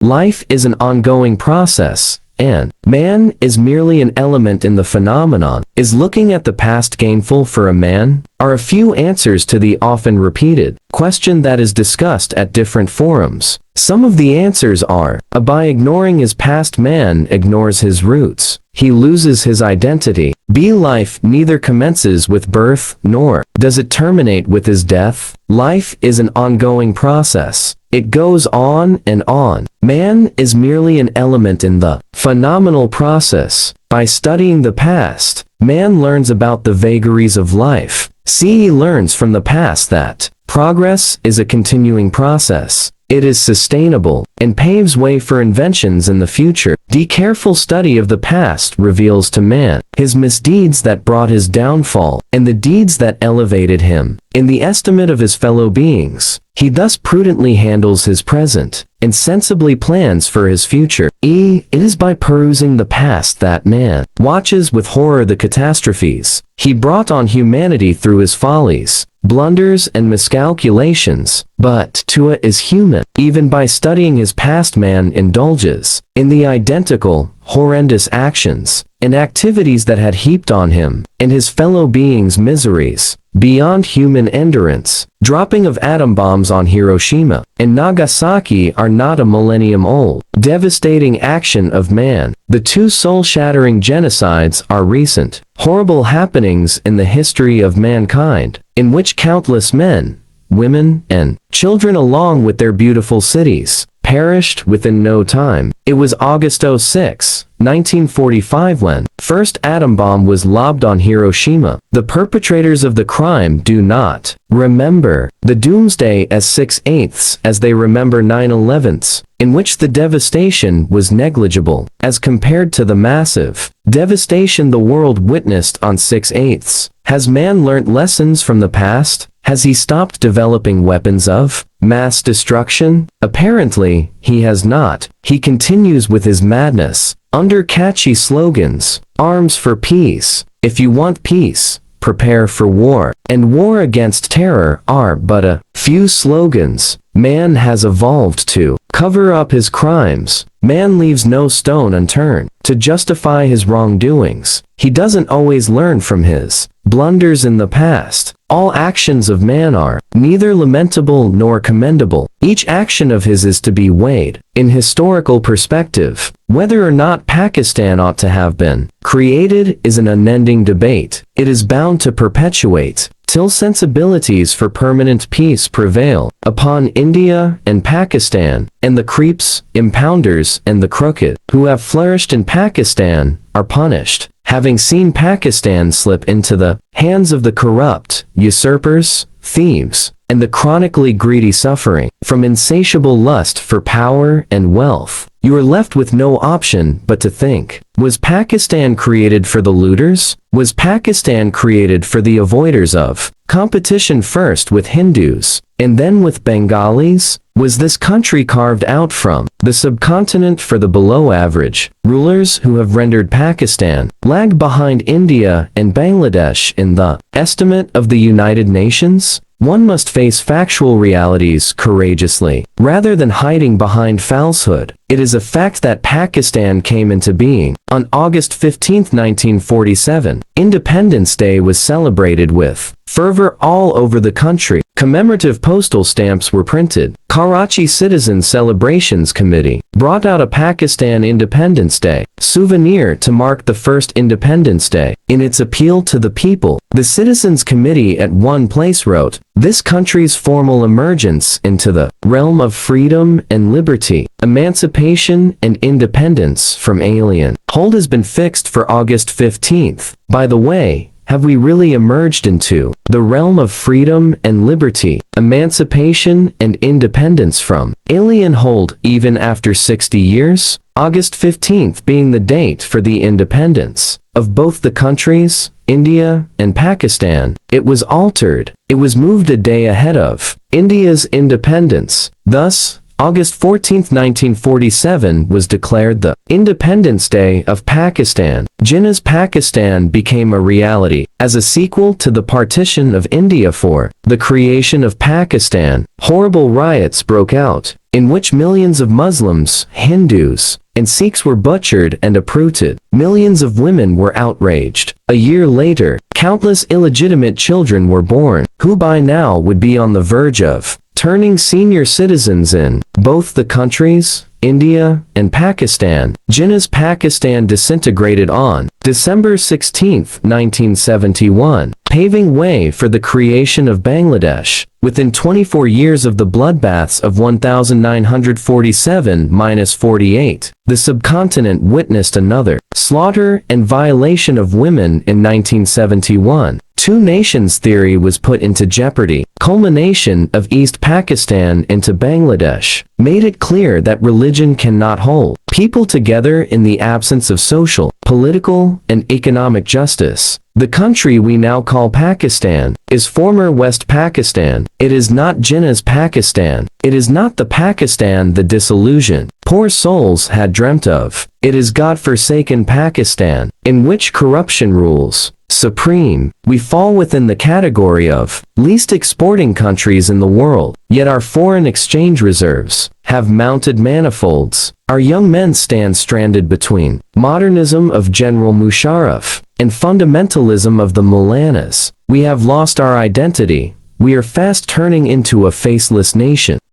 life is an ongoing process, and man is merely an element in the phenomenon. Is looking at the past gainful for a man? Are a few answers to the often repeated question that is discussed at different forums. Some of the answers are: A, by ignoring his past, man ignores his roots. He loses his identity. B, life neither commences with birth, nor does it terminate with his death. Life is an ongoing process. It goes on and on. Man is merely an element in the phenomenal process. By studying the past, man learns about the vagaries of life. C, he learns from the past that progress is a continuing process. It is sustainable, and paves way for inventions in the future. D, careful study of the past reveals to man his misdeeds that brought his downfall, and the deeds that elevated him. In the estimate of his fellow beings, he thus prudently handles his present, and sensibly plans for his future. E, it is by perusing the past that man watches with horror the catastrophes he brought on humanity through his follies, blunders and miscalculations. But Tua is human. Even by studying his past, man indulges in the identical, horrendous actions and activities that had heaped on him and his fellow beings miseries beyond human endurance. Dropping of atom bombs on Hiroshima and Nagasaki are not a millennium-old, devastating action of man. The two soul-shattering genocides are recent, horrible happenings in the history of mankind, in which countless men, women, and children, along with their beautiful cities, perished within no time. It was August 6, 1945 when first atom bomb was lobbed on Hiroshima. The perpetrators of the crime do not remember the doomsday as 6/8 as they remember 9/11, in which the devastation was negligible as compared to the massive devastation the world witnessed on 6/8. Has man learnt lessons from the past? Has he stopped developing weapons of mass destruction? Apparently, he has not. He continues with his madness, under catchy slogans: arms for peace, if you want peace, prepare for war, and war against terror are but a few slogans. Man has evolved to cover up his crimes. Man leaves no stone unturned to justify his wrongdoings. He doesn't always learn from his blunders in the past. All actions of man are neither lamentable nor commendable. Each action of his is to be weighed in historical perspective. Whether or not Pakistan ought to have been created is an unending debate. It is bound to perpetuate till sensibilities for permanent peace prevail upon India and Pakistan, and the creeps, impounders, and the crooked, who have flourished in Pakistan, are punished. Having seen Pakistan slip into the hands of the corrupt, usurpers, thieves, and the chronically greedy suffering from insatiable lust for power and wealth, you are left with no option but to think, was Pakistan created for the looters? Was Pakistan created for the avoiders of competition, first with Hindus, and then with Bengalis? Was this country carved out from the subcontinent for the below-average rulers who have rendered Pakistan lag behind India and Bangladesh in the estimate of the United Nations? One must face factual realities courageously, rather than hiding behind falsehood. It is a fact that Pakistan came into being on August 15, 1947. Independence Day was celebrated with fervor all over the country. Commemorative postal stamps were printed. Karachi Citizen Celebrations Committee brought out a Pakistan Independence Day souvenir to mark the first Independence Day. In its appeal to the people, the Citizens Committee at one place wrote, "This country's formal emergence into the realm of freedom and liberty, emancipation and independence from alien hold has been fixed for August 15th. By the way, have we really emerged into the realm of freedom and liberty, emancipation and independence from alien hold even after 60 years? August 15th being the date for the independence of both the countries, India and Pakistan. It was altered. It was moved a day ahead of India's independence. Thus, August 14, 1947 was declared the Independence Day of Pakistan. Jinnah's Pakistan became a reality as a sequel to the partition of India for the creation of Pakistan. Horrible riots broke out in which millions of Muslims, Hindus, and Sikhs were butchered and uprooted. Millions of women were outraged. A year later, countless illegitimate children were born, who by now would be on the verge of turning senior citizens in both the countries, India and Pakistan. Jinnah's Pakistan disintegrated on December 16, 1971, paving way for the creation of Bangladesh. Within 24 years of the bloodbaths of 1947-48, the subcontinent witnessed another slaughter and violation of women in 1971. Two nations theory was put into jeopardy. Culmination of East Pakistan into Bangladesh made it clear that religion cannot hold people together in the absence of social, political, and economic justice. The country we now call Pakistan is former West Pakistan. It is not Jinnah's Pakistan. It is not the Pakistan the disillusioned, poor souls had dreamt of. It is God-forsaken Pakistan, in which corruption rules supreme. We fall within the category of least exporting countries in the world, yet our foreign exchange reserves have mounted manifolds. Our young men stand stranded between modernism of General Musharraf and fundamentalism of the Maulanas. We have lost our identity. We are fast turning into a faceless nation.